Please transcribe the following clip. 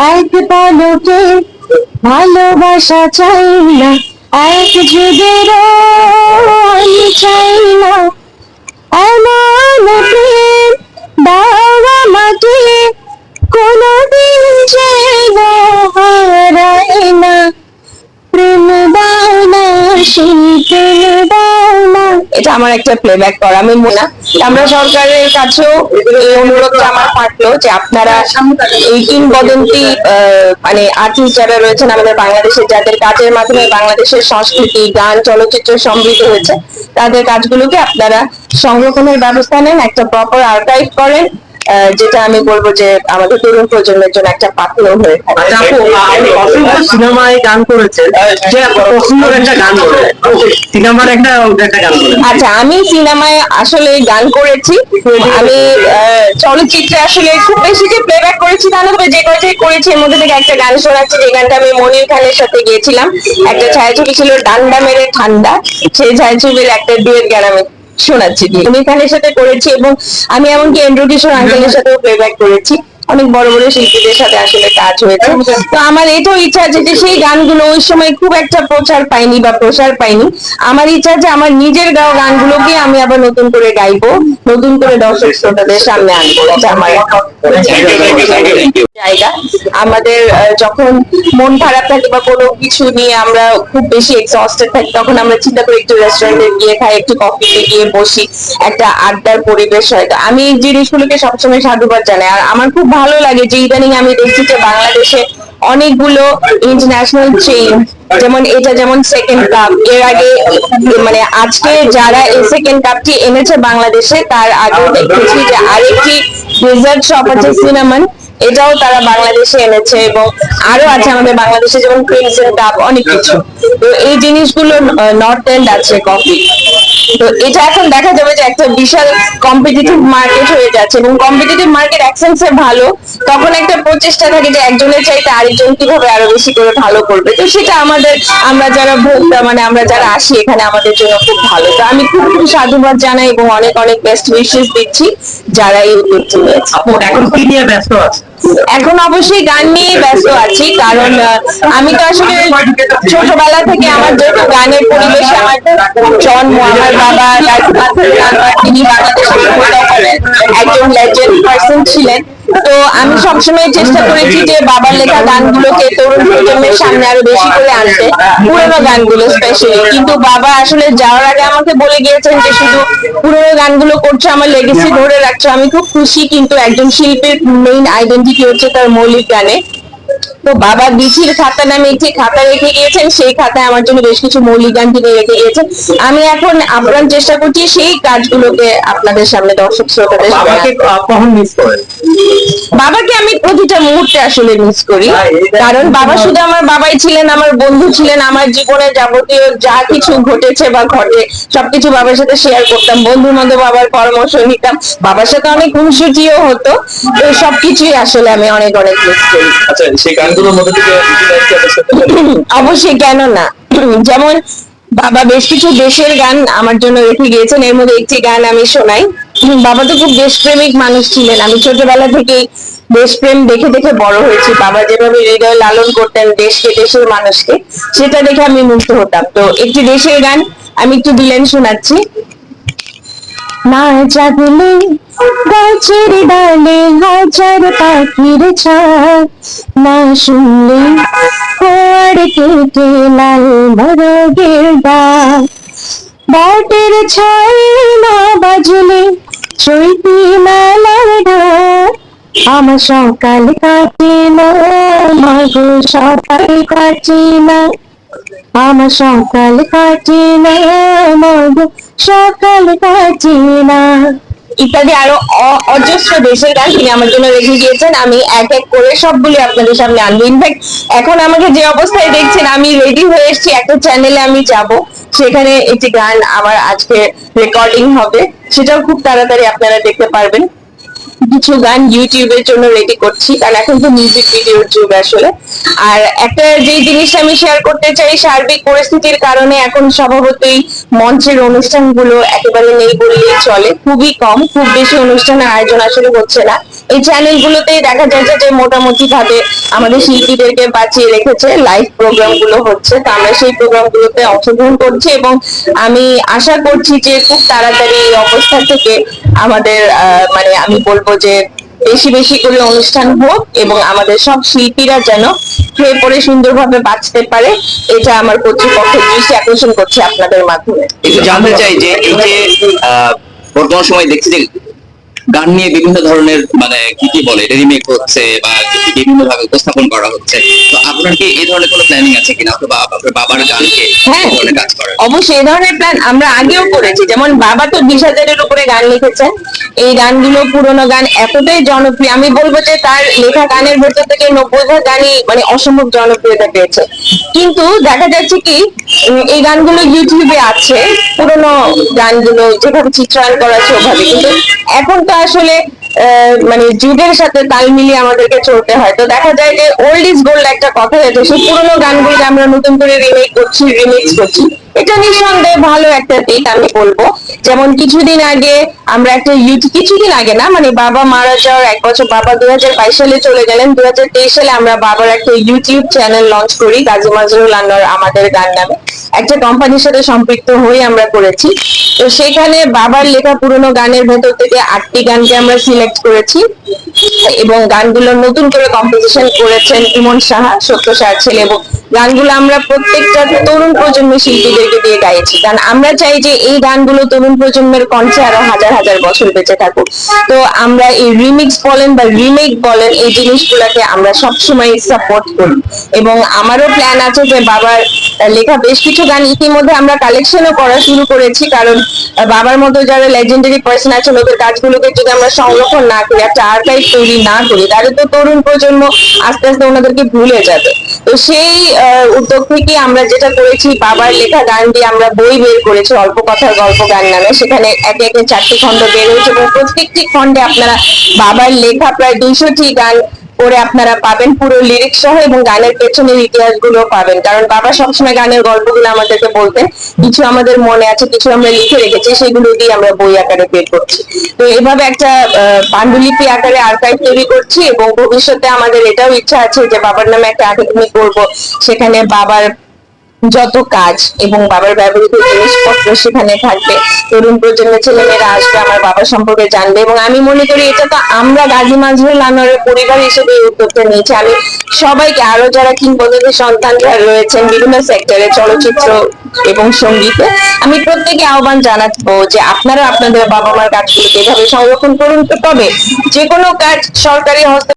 এক পলকে ভালোবাসা চাই না, এক যুগের চাই না, এমন প্রেম দাও আমাকে কোনদিন যেন হারায় না, প্রেম দাও না, সেই প্রেম দাও না। এটা আমার একটা প্লেব্যাক করা, আমি মোনা। আমরা সরকারের কাছেও এই অনুরোধটা আমার থাকলো যে আপনারা এই কিংবদন্তি মানে আর্টিস্ট যারা রয়েছেন আমাদের বাংলাদেশে, যাদের কাজের মাধ্যমে বাংলাদেশের সংস্কৃতি, গান, চলচ্চিত্র সমৃদ্ধ হয়েছে, তাদের কাজগুলোকে আপনারা সংরক্ষণের ব্যবস্থা নেন, একটা প্রপার আর্কাইভ করেন, যেটা আমি বলবো যে আমাদের তরুণ প্রজন্মের জন্য একটা পাথর হয়ে থাকে। অসংখ্য সিনেমায় গান করেছেন, যে পছন্দের একটা গান বলেন, সিনেমার একটা গান বলেন। আচ্ছা, আমি সিনেমায় আসলে গান করেছি, আমি চলচ্চিত্রে আসলে খুব বেশি যে প্লেব্যাক করেছি তা না, তবে যে কয়টাই করেছি এর মধ্যে থেকে একটা গান শোনাচ্ছি, যে গানটা আমি মনির খানের সাথে গিয়েছিলাম। একটা ছায়াছবি ছিল ডান্ডা মেরে ঠান্ডা, সেই ছায়াছবির একটা ডুয়েট গান আমি শোনাচ্ছি, মনির খানের সাথে করেছি, এবং আমি এমনকি এন্ড্রু কিশোর আঙ্কেলের সাথেও প্লেব্যাক করেছি। অনেক বড় বড় শিল্পীদের সাথে আসলে কাজ হয়েছে। তো আমার এটাও ইচ্ছা আছে যে সেই গানগুলো ওই সময় খুব একটা প্রচার পায়নি বা প্রসার পায়নি, আমার ইচ্ছা যে আমার নিজের গাওয়া গানগুলোকে আমি আবার নতুন করে গাইবো, নতুন করে দর্শক শ্রোতাদের সামনে আনবো। এটা আমার জায়গা। আমাদের যখন মন খারাপ থাকে বা কোনো কিছু নিয়ে আমরা খুব বেশি এক্সস্টেড থাকি, তখন আমরা চিন্তা করি একটু রেস্টুরেন্টে গিয়ে খাই, একটু কফিতে গিয়ে বসি, একটা আড্ডার পরিবেশ হয়। তো আমি এই জিনিসগুলোকে সবসময় সাধুবাদ জানাই। আর আমার খুব ভালো লাগে যে ইদানিং আমি দেখছি যে বাংলাদেশে অনেকগুলো ইন্টারন্যাশনাল চেইন, যেমন এটা যেমন সেকেন্ড কাপ, এর আগে মানে আজকে যারা এই সেকেন্ড কাপটি এনেছে বাংলাদেশে, তার আগেও দেখেছি যে আরেকটি ডেজার্ট শপ আছে সিনামন, এটাও তারা বাংলাদেশে এনেছে, এবং আরো আছে আমাদের বাংলাদেশে যেমন ক্রিমসন কাপ, অনেক কিছু। তো এই জিনিসগুলো নর্থ এন্ড আছে কফি। তো এটা এখন দেখা যাবে যে একটা বিশাল কম্পিটিটিভ মার্কেট হয়ে যাচ্ছে, এবং কম্পিটিটিভ মার্কেট অ্যাকসেন্সে ভালো, তখন একটা প্রচেষ্টা থাকে যে একজনের চাইতে আরেকজন কিভাবে আরো বেশি করে ভালো করবে। তো সেটা আমাদের, আমরা যারা ভোক্তা মানে আমরা যারা আসি এখানে, আমাদের জন্য খুব ভালো। তো আমি খুব খুব সাধুবাদ জানাই এবং অনেক অনেক বেস্ট উইশেস দিচ্ছি যারা এই উদ্যোগটি নিয়েছে। এখন কি নিয়ে ব্যস্ত আছে? এখন অবশ্যই গান নিয়ে ব্যস্ত আছি, কারণ আমি তো আসলে ছোটবেলা থেকে আমার যেহেতু গানের পরিবেশে আমার জন্ম, আমার বাবা তিনি বাংলাদেশের একজন লেজেন্ড পার্সন ছিলেন। তো আমি সবসময় চেষ্টা করেছি যে বাবার লেখা গানগুলোকে তরুণ প্রজন্মের সামনে আরো বেশি করে আনতে, পুরোনো গানগুলো স্পেশালি। কিন্তু বাবা আসলে যাওয়ার আগে আমাকে বলে গিয়েছেন যে শুধু পুরোনো গানগুলো করছে, আমার লেগেসি ধরে রাখছে, আমি খুব খুশি। কিন্তু একজন শিল্পীর মেইন আইডেন্টিটি হচ্ছে তার মৌলিক গানে। তো বাবা বিচির খাতা নামে একটি খাতা রেখে গিয়েছেন, সেই খাতায় আমার জন্য বেশ কিছু মৌলিক গান তিনি রেখে গিয়েছেন। আমি এখন আপ্রাণ চেষ্টা করছি সেই কাজগুলোকে আপনাদের সামনে, দর্শক শ্রোতাদের সামনে। কখন মিস করেন? বাবাকে আমি প্রতিটা মুহূর্তে আসলে মিস করি, কারণ বাবা শুধু আমার বাবাই ছিলেন, আমার বন্ধু ছিলেন, আমার জীবনে যাবতীয় যা কিছু ঘটেছে বা ঘটে সবকিছু বাবার সাথে শেয়ার করতাম, বন্ধুর মধ্যে বাবার পরামর্শ নিতাম, বাবার সাথে অনেক খুনসুটিও হতো। তো সবকিছুই আসলে আমি অনেক অনেক মিস করি। আচ্ছা, সেই গানগুলোর মধ্যে থেকে অবশ্যই, কেন না। যেমন বাবা বেশ কিছু দেশের গান আমার জন্য রেখে গিয়েছেন, এর মধ্যে একটি গান আমি শোনাই। বাবা তো খুব দেশপ্রেমিক মানুষ ছিলেন, আমি ছোটবেলা থেকেই দেশপ্রেম দেখে দেখে বড় হয়েছি। বাবা যেভাবে হৃদয় লালন করতেন দেশকে, দেশের মানুষকে, সেটা দেখে আমি মুগ্ধ হতাম। তো একটি দেশের গান আমি একটু দিলেন শোনাচ্ছি। না জাগলে গাছের ডালে হাজার পাখির ছাপ, না শুনলে খোয়ার কেটে লাল বরগের ডাক, বটের ছায় না বাজলে চৈতি মেলার ঢাক, আমার সকাল কাটে না, মাগো সকাল কাটে না, আমার সকাল কাটে না, মাগো সকাল কাটে না, ইত্যাদি আরো অজস্র দেশের গান তিনি আমার জন্য রেখে গিয়েছেন। আমি এক এক করে সবগুলি আপনাদের সামনে আনবো। ইনফ্যাক্ট এখন আমাকে যে অবস্থায় দেখছেন, আমি রেডি হয়ে এসেছি, একটা চ্যানেলে আমি যাব, সেখানে একটি গান আমার আজকে রেকর্ডিং হবে, সেটাও খুব তাড়াতাড়ি আপনারা দেখতে পারবেন। কিছু গান ইউটিউবের জন্য রেডি করছি, কারণ এখন তো মিউজিক ভিডিওর যুগ আসলে। আর একটা যে জিনিসটা আমি শেয়ার করতে চাই, সার্বিক পরিস্থিতির কারণে এখন স্বভাবতই মঞ্চের অনুষ্ঠানগুলো একেবারে নেই বললেই চলে, খুবই কম, খুব বেশি অনুষ্ঠানের আয়োজন আসলে হচ্ছে না। এই চ্যানেলগুলোতেই দেখা যাচ্ছে যে মোটামুটি ভাবে আমাদের শিল্পীদেরকে বাঁচিয়ে রেখেছে, লাইভ প্রোগ্রাম গুলো হচ্ছে, তো আমরা সেই প্রোগ্রাম গুলোতে অংশগ্রহণ করছি এবং আমি আশা করছি যে খুব তাড়াতাড়ি এই অবস্থা থেকে আমাদের মানে আমি বলবো যে বেশি বেশি করে অনুষ্ঠান হোক এবং আমাদের সব শিল্পীরা যেন খেয়ে পরে সুন্দরভাবে বাঁচতে পারে, এটা আমার কর্তৃপক্ষের দৃষ্টি আকর্ষণ করছে আপনাদের মাধ্যমে। একটু জানতে চাই যে এই যে বর্তমান সময় দেখছি যে গান নিয়ে বিভিন্ন ধরনের মানে কি বলে রিমেক হচ্ছে বা বিভিন্ন ভাবে উপস্থাপন করা হচ্ছে, তো আপনার কি এই ধরনের কোনো প্ল্যানিং আছে কিনা, অথবা আপনার বাবার গানকে হ্যাঁ, এই ধরনের কাজ করার? অবশ্যই এই ধরনের প্ল্যান আমরা আগেও করেছি। যেমন বাবা তো 20,000-এর উপরে গান লিখেছেন, এই গানগুলো পুরোনো গান এতটাই জনপ্রিয়, আমি বলবো যে তার লেখা গানের ভেতর থেকে 90% গানই মানে অসম্ভব জনপ্রিয়তা পেয়েছে। কিন্তু দেখা যাচ্ছে কি এই গানগুলো ইউটিউবে আছে, পুরোনো গানগুলো যেভাবে চিত্রায়ন করা আছে ওভাবে, কিন্তু এখন তো আসলে মানে যুগের সাথে তাল মিলিয়ে আমাদেরকে চলতে হয়। তো দেখা যায় যে ওল্ড ইজ গোল্ড একটা কথা আছে, সেই পুরোনো গানগুলোকে আমরা নতুন করে রিমেক করছি, রিমিক্স করছি। এটা নিঃসন্দেহে ভালো একটা দিক আমি বলবো। যেমন কিছুদিন আগে আমরা একটা কিছুদিন আগে না, মানে বাবা মারা যাওয়ার 1 বছর, বাবা 2022 সালে চলে গেলেন, 2023 সালে আমরা বাবার একটা ইউটিউব চ্যানেল লঞ্চ করি, গাজী মাজরুল আনোয়ার আমাদের গান নামে। একটা কোম্পানির সাথে সম্পৃক্ত হয়ে আমরা করেছি। তো সেখানে বাবার লেখা পুরোনো গানের ভেতর থেকে 8টি গানকে আমরা সিলেক্ট করেছি এবং গানগুলো নতুন করে কম্পোজিশন করেছেন ইমন সাহা, সত্য সাহার ছেলে, এবং গানগুলো আমরা প্রত্যেকটা তরুণ প্রজন্মের শিল্পীদেরকে দিয়ে গাইছি, কারণ আমরা চাই যে এই গানগুলো তরুণ প্রজন্মের কণ্ঠে আরো হাজার হাজার বছর বেঁচে থাকুক। তো আমরা এই রিমিক্স বলেন বা রিমেক বলেন, এই জিনিসগুলোকে আমরা সবসময় সাপোর্ট করি এবং আমারও প্ল্যান আছে যে বাবার লেখা বেশ কিছু গান ইতিমধ্যে আমরা কালেকশনও করা শুরু করেছি, কারণ বাবার মতো যারা লেজেন্ডারি পার্সন আছে ওদের কাজগুলোকে যদি আমরা সংরক্ষণ না করি, একটা আর্কাইভ তৈরি না করি, তাহলে তো তরুণ প্রজন্ম আস্তে আস্তে ওনাদেরকে ভুলে যাবে। তো সেই উদ্যোগ থেকে আমরা যেটা করেছি, বাবার লেখা গান দিয়ে আমরা বই বের করেছি, অল্প কথার গল্প গান নামে। সেখানে একে একে 4টি খণ্ড বের হয়েছে এবং প্রত্যেকটি খণ্ডে আপনারা বাবার লেখা প্রায় 200টি গান করে আপনারা পাবেন, পুরো লিরিক্স সহ, এবং গানের পেছনের ইতিহাসগুলো পাবেন, কারণ বাবা সবসময় গানের গল্পগুলো আমাদেরকে বলতেন। কিছু আমাদের মনে আছে, কিছু আমরা লিখে রেখেছি, সেগুলো দিয়ে আমরা বই আকারে বের করছি। তো এভাবে একটা পান্ডুলিপি আকারে আর্কাইভ তৈরি করছি এবং ভবিষ্যতে আমাদের এটাও ইচ্ছা আছে যে বাবার নামে একটা একাডেমি করব, সেখানে বাবার যত কাজ এবং বাবার ব্যবহৃত জিনিসপত্র সেখানে থাকবে, তরুণ প্রজন্মের ছেলেমেয়েরা আসবে আমার বাবা সম্পর্কে জানবে। এবং আমি মনে করি এটা তো আমরা গাজী মাজরুল আনোয়ারের পরিবার হিসেবে এই উদ্যোগটা নিয়েছি। আমি সবাইকে, আরো যারা কিংবদন্তি সন্তানরা রয়েছেন বিভিন্ন সেক্টরে, চলচ্চিত্র এবং সঙ্গীতে, আমি প্রত্যেকে আহ্বান জানাবো যে আপনারা আপনাদের বাবা মার কাজগুলোকে এভাবে সংরক্ষণ করুন। তো তবে যে কোনো কাজ সরকারি হস্ত